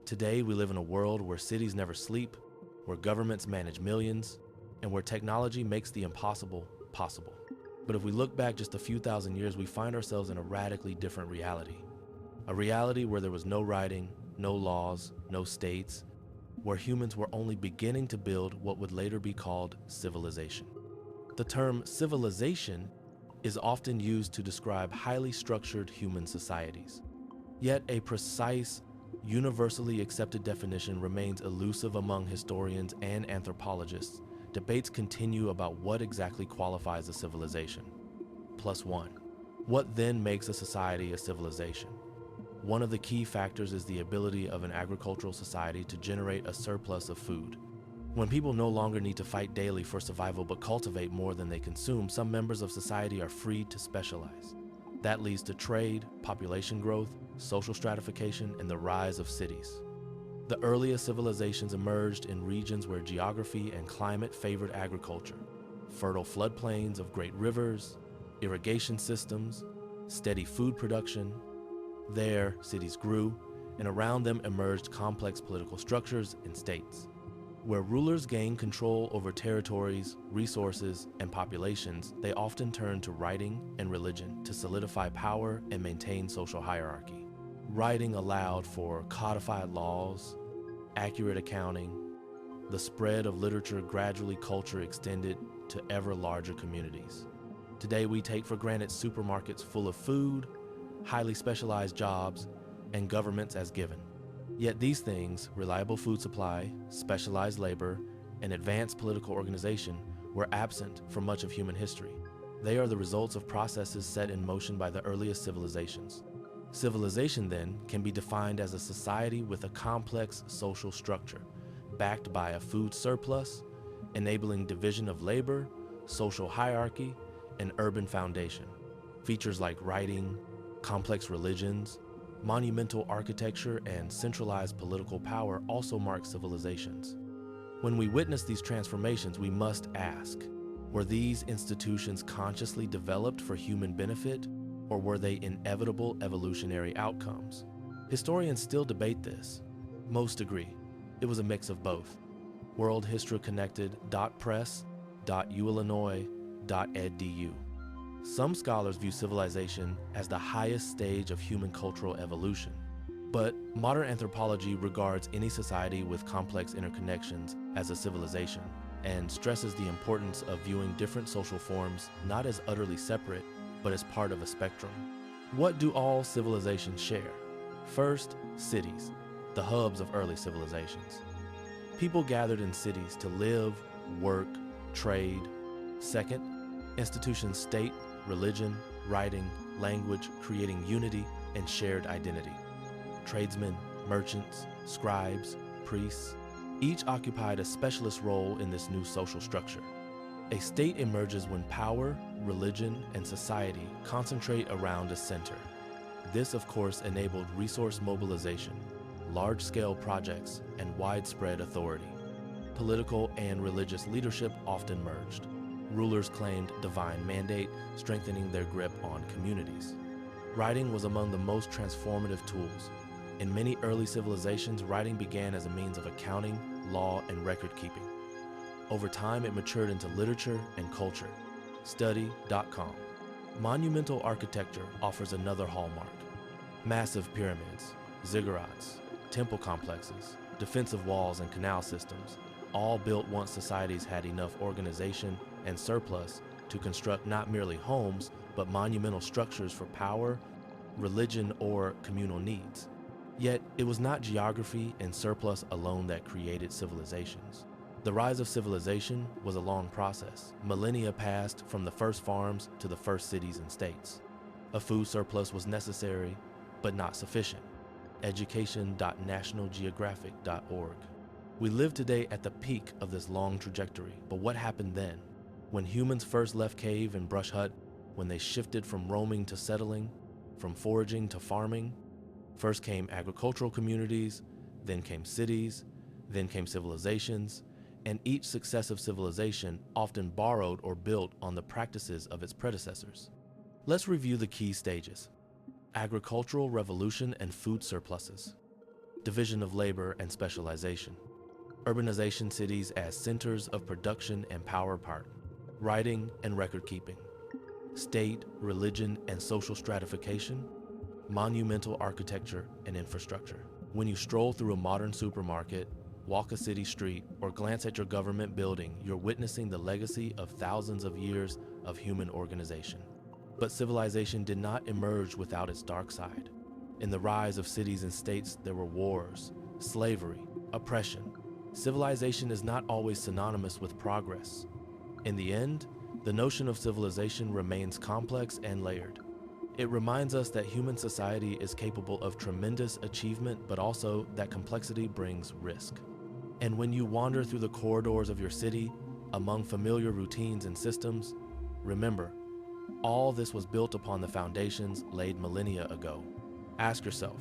Today, we live in a world where cities never sleep, where governments manage millions, and where technology makes the impossible possible. But if we look back just a few thousand years, we find ourselves in a radically different reality. A reality where there was no writing, no laws, no states, where humans were only beginning to build what would later be called civilization. The term civilization is often used to describe highly structured human societies. Yet a precise, universally accepted definition remains elusive among historians and anthropologists. Debates continue about what exactly qualifies a civilization. Plus one. What then makes a society a civilization? One of the key factors is the ability of an agricultural society to generate a surplus of food. When people no longer need to fight daily for survival but cultivate more than they consume, some members of society are free to specialize. That leads to trade, population growth, social stratification, and the rise of cities. The earliest civilizations emerged in regions where geography and climate favored agriculture. Fertile floodplains of great rivers, irrigation systems, steady food production. There, cities grew, and around them emerged complex political structures and states. Where rulers gained control over territories, resources, and populations, they often turned to writing and religion to solidify power and maintain social hierarchy. Writing allowed for codified laws, accurate accounting. The spread of literature gradually culture extended to ever larger communities. Today we take for granted supermarkets full of food, highly specialized jobs, and governments as given. Yet these things, reliable food supply, specialized labor, and advanced political organization, were absent from much of human history. They are the results of processes set in motion by the earliest civilizations. Civilization, then, can be defined as a society with a complex social structure, backed by a food surplus, enabling division of labor, social hierarchy, and urban foundation. Features like writing, complex religions, monumental architecture, and centralized political power also mark civilizations. When we witness these transformations, we must ask, were these institutions consciously developed for human benefit, or were they inevitable evolutionary outcomes? Historians still debate this. Most agree it was a mix of both. worldhistoryconnected.press.uillinois.edu. Some scholars view civilization as the highest stage of human cultural evolution, but modern anthropology regards any society with complex interconnections as a civilization and stresses the importance of viewing different social forms not as utterly separate, but as part of a spectrum. What do all civilizations share? First, cities, the hubs of early civilizations. People gathered in cities to live, work, trade. Second, institutions state, religion, writing, language, creating unity and shared identity. Tradesmen, merchants, scribes, priests, each occupied a specialist role in this new social structure. A state emerges when power, religion, and society concentrate around a center. This, of course, enabled resource mobilization, large-scale projects, and widespread authority. Political and religious leadership often merged. Rulers claimed divine mandate, strengthening their grip on communities. Writing was among the most transformative tools. In many early civilizations, writing began as a means of accounting, law, and record-keeping. Over time, it matured into literature and culture. Study.com. Monumental architecture offers another hallmark. Massive pyramids, ziggurats, temple complexes, defensive walls, and canal systems, all built once societies had enough organization and surplus to construct not merely homes, but monumental structures for power, religion, or communal needs. Yet, it was not geography and surplus alone that created civilizations. The rise of civilization was a long process. Millennia passed from the first farms to the first cities and states. A food surplus was necessary, but not sufficient. Education.nationalgeographic.org. We live today at the peak of this long trajectory, but what happened then? When humans first left cave and brush hut, when they shifted from roaming to settling, from foraging to farming, first came agricultural communities, then came cities, then came civilizations, and each successive civilization often borrowed or built on the practices of its predecessors. Let's review the key stages. Agricultural revolution and food surpluses. division of labor and specialization, urbanization cities as centers of production and power part, writing and record keeping, state, religion, and social stratification, monumental architecture and infrastructure. When you stroll through a modern supermarket, walk a city street, or glance at your government building, you're witnessing the legacy of thousands of years of human organization. But civilization did not emerge without its dark side. In the rise of cities and states, there were wars, slavery, oppression. Civilization is not always synonymous with progress. In the end, the notion of civilization remains complex and layered. It reminds us that human society is capable of tremendous achievement, but also that complexity brings risk. And when you wander through the corridors of your city, among familiar routines and systems, remember, all this was built upon the foundations laid millennia ago. Ask yourself,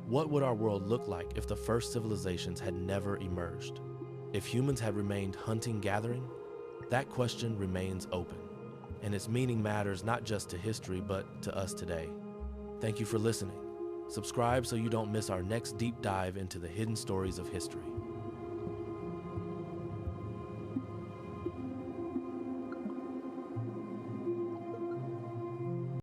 what would our world look like if the first civilizations had never emerged? If humans had remained hunting-gathering? That question remains open, and its meaning matters not just to history, but to us today. Thank you for listening. Subscribe so you don't miss our next deep dive into the hidden stories of history.